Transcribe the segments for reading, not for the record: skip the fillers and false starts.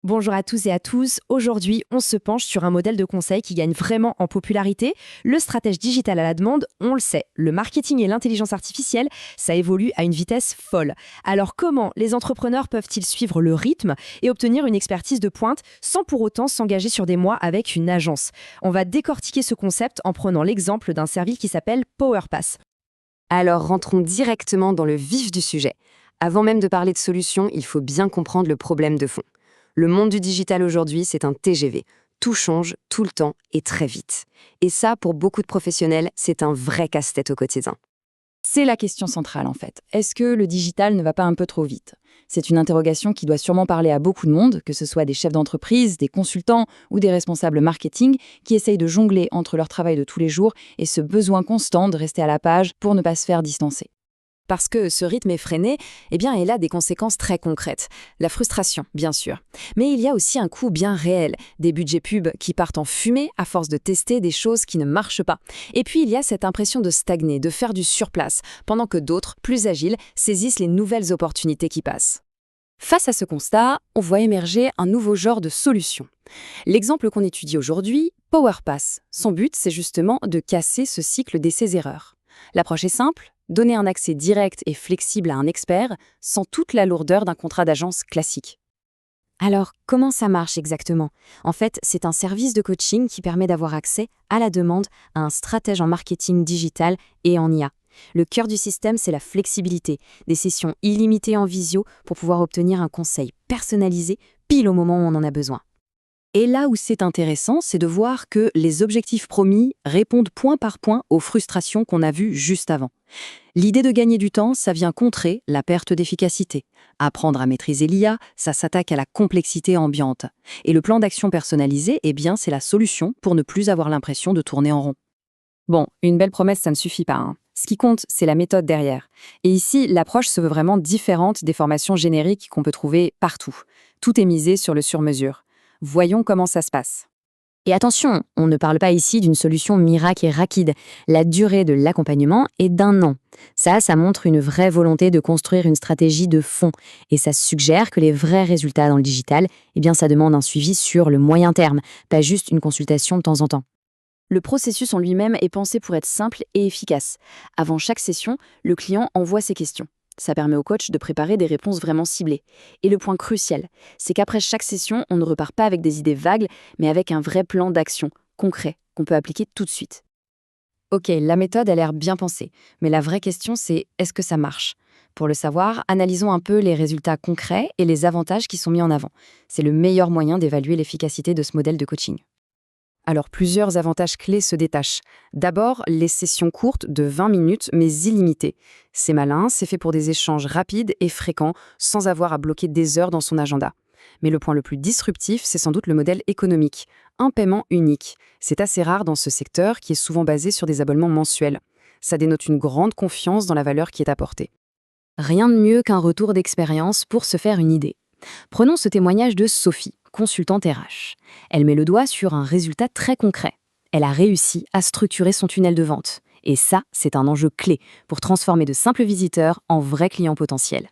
Bonjour à tous et à tous. Aujourd'hui, on se penche sur un modèle de conseil qui gagne vraiment en popularité. Le stratège digital à la demande, on le sait, le marketing et l'intelligence artificielle, ça évolue à une vitesse folle. Alors comment les entrepreneurs peuvent-ils suivre le rythme et obtenir une expertise de pointe sans pour autant s'engager sur des mois avec une agence? On va décortiquer ce concept en prenant l'exemple d'un service qui s'appelle PowerPass. Alors rentrons directement dans le vif du sujet. Avant même de parler de solutions, il faut bien comprendre le problème de fond. Le monde du digital aujourd'hui, c'est un TGV. Tout change, tout le temps et très vite. Et ça, pour beaucoup de professionnels, c'est un vrai casse-tête au quotidien. C'est la question centrale en fait. Est-ce que le digital ne va pas un peu trop vite? C'est une interrogation qui doit sûrement parler à beaucoup de monde, que ce soit des chefs d'entreprise, des consultants ou des responsables marketing qui essayent de jongler entre leur travail de tous les jours et ce besoin constant de rester à la page pour ne pas se faire distancer. Parce que ce rythme effréné, il a des conséquences très concrètes. La frustration, bien sûr. Mais il y a aussi un coût bien réel. Des budgets pub qui partent en fumée à force de tester des choses qui ne marchent pas. Et puis il y a cette impression de stagner, de faire du surplace, pendant que d'autres, plus agiles, saisissent les nouvelles opportunités qui passent. Face à ce constat, on voit émerger un nouveau genre de solution. L'exemple qu'on étudie aujourd'hui, PowerPass. Son but, c'est justement de casser ce cycle d'essais-erreurs. L'approche est simple, donner un accès direct et flexible à un expert sans toute la lourdeur d'un contrat d'agence classique. Alors, comment ça marche exactement? En fait, c'est un service de coaching qui permet d'avoir accès à la demande à un stratège en marketing digital et en IA. Le cœur du système, c'est la flexibilité, des sessions illimitées en visio pour pouvoir obtenir un conseil personnalisé pile au moment où on en a besoin. Et là où c'est intéressant, c'est de voir que les objectifs promis répondent point par point aux frustrations qu'on a vues juste avant. L'idée de gagner du temps, ça vient contrer la perte d'efficacité. Apprendre à maîtriser l'IA, ça s'attaque à la complexité ambiante. Et le plan d'action personnalisé, c'est la solution pour ne plus avoir l'impression de tourner en rond. Bon, une belle promesse, ça ne suffit pas, hein. Ce qui compte, c'est la méthode derrière. Et ici, l'approche se veut vraiment différente des formations génériques qu'on peut trouver partout. Tout est misé sur le sur-mesure. Voyons comment ça se passe. Et attention, on ne parle pas ici d'une solution miracle et rapide. La durée de l'accompagnement est d'1 an. Ça montre une vraie volonté de construire une stratégie de fond. Et ça suggère que les vrais résultats dans le digital, ça demande un suivi sur le moyen terme, pas juste une consultation de temps en temps. Le processus en lui-même est pensé pour être simple et efficace. Avant chaque session, le client envoie ses questions. Ça permet au coach de préparer des réponses vraiment ciblées. Et le point crucial, c'est qu'après chaque session, on ne repart pas avec des idées vagues, mais avec un vrai plan d'action, concret, qu'on peut appliquer tout de suite. Ok, la méthode a l'air bien pensée, mais la vraie question c'est est-ce que ça marche? Pour le savoir, analysons un peu les résultats concrets et les avantages qui sont mis en avant. C'est le meilleur moyen d'évaluer l'efficacité de ce modèle de coaching. Alors, plusieurs avantages clés se détachent. D'abord, les sessions courtes de 20 minutes, mais illimitées. C'est malin, c'est fait pour des échanges rapides et fréquents, sans avoir à bloquer des heures dans son agenda. Mais le point le plus disruptif, c'est sans doute le modèle économique. Un paiement unique. C'est assez rare dans ce secteur qui est souvent basé sur des abonnements mensuels. Ça dénote une grande confiance dans la valeur qui est apportée. Rien de mieux qu'un retour d'expérience pour se faire une idée. Prenons ce témoignage de Sophie, consultante RH. Elle met le doigt sur un résultat très concret. Elle a réussi à structurer son tunnel de vente. Et ça, c'est un enjeu clé pour transformer de simples visiteurs en vrais clients potentiels.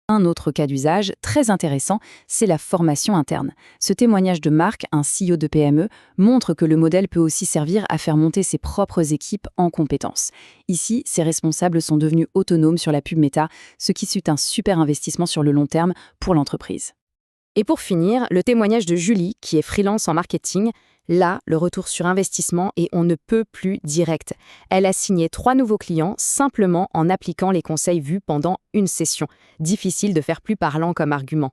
Un autre cas d'usage très intéressant, c'est la formation interne. Ce témoignage de Marc, un CEO de PME, montre que le modèle peut aussi servir à faire monter ses propres équipes en compétences. Ici, ses responsables sont devenus autonomes sur la pub méta, ce qui suit un super investissement sur le long terme pour l'entreprise. Et pour finir, le témoignage de Julie, qui est freelance en marketing. Là, le retour sur investissement est on ne peut plus direct. Elle a signé 3 nouveaux clients simplement en appliquant les conseils vus pendant une session. Difficile de faire plus parlant comme argument.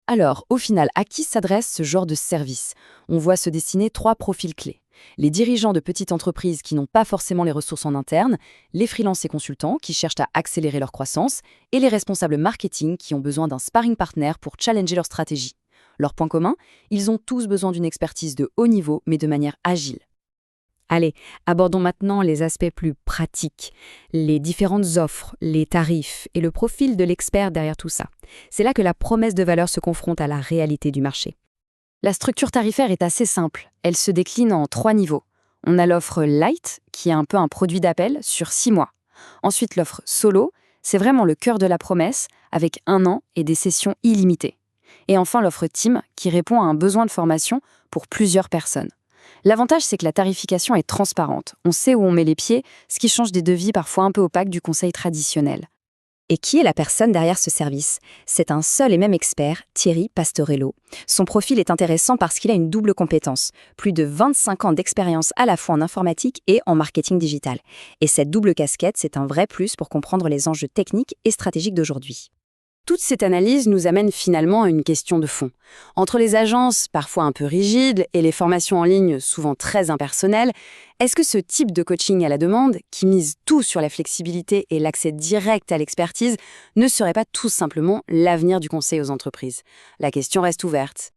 Alors, au final, à qui s'adresse ce genre de service? On voit se dessiner 3 profils clés. Les dirigeants de petites entreprises qui n'ont pas forcément les ressources en interne, les freelances et consultants qui cherchent à accélérer leur croissance, et les responsables marketing qui ont besoin d'un sparring partner pour challenger leur stratégie. Leur point commun, ils ont tous besoin d'une expertise de haut niveau, mais de manière agile. Allez, abordons maintenant les aspects plus pratiques, les différentes offres, les tarifs et le profil de l'expert derrière tout ça. C'est là que la promesse de valeur se confronte à la réalité du marché. La structure tarifaire est assez simple. Elle se décline en 3 niveaux. On a l'offre Light, qui est un peu un produit d'appel sur 6 mois. Ensuite, l'offre Solo, c'est vraiment le cœur de la promesse, avec 1 an et des sessions illimitées. Et enfin, l'offre Team, qui répond à un besoin de formation pour plusieurs personnes. L'avantage, c'est que la tarification est transparente. On sait où on met les pieds, ce qui change des devis parfois un peu opaques du conseil traditionnel. Et qui est la personne derrière ce service? C'est un seul et même expert, Thierry Pastorello. Son profil est intéressant parce qu'il a une double compétence, plus de 25 ans d'expérience à la fois en informatique et en marketing digital. Et cette double casquette, c'est un vrai plus pour comprendre les enjeux techniques et stratégiques d'aujourd'hui. Toute cette analyse nous amène finalement à une question de fond. Entre les agences, parfois un peu rigides, et les formations en ligne, souvent très impersonnelles, est-ce que ce type de coaching à la demande, qui mise tout sur la flexibilité et l'accès direct à l'expertise, ne serait pas tout simplement l'avenir du conseil aux entreprises? La question reste ouverte.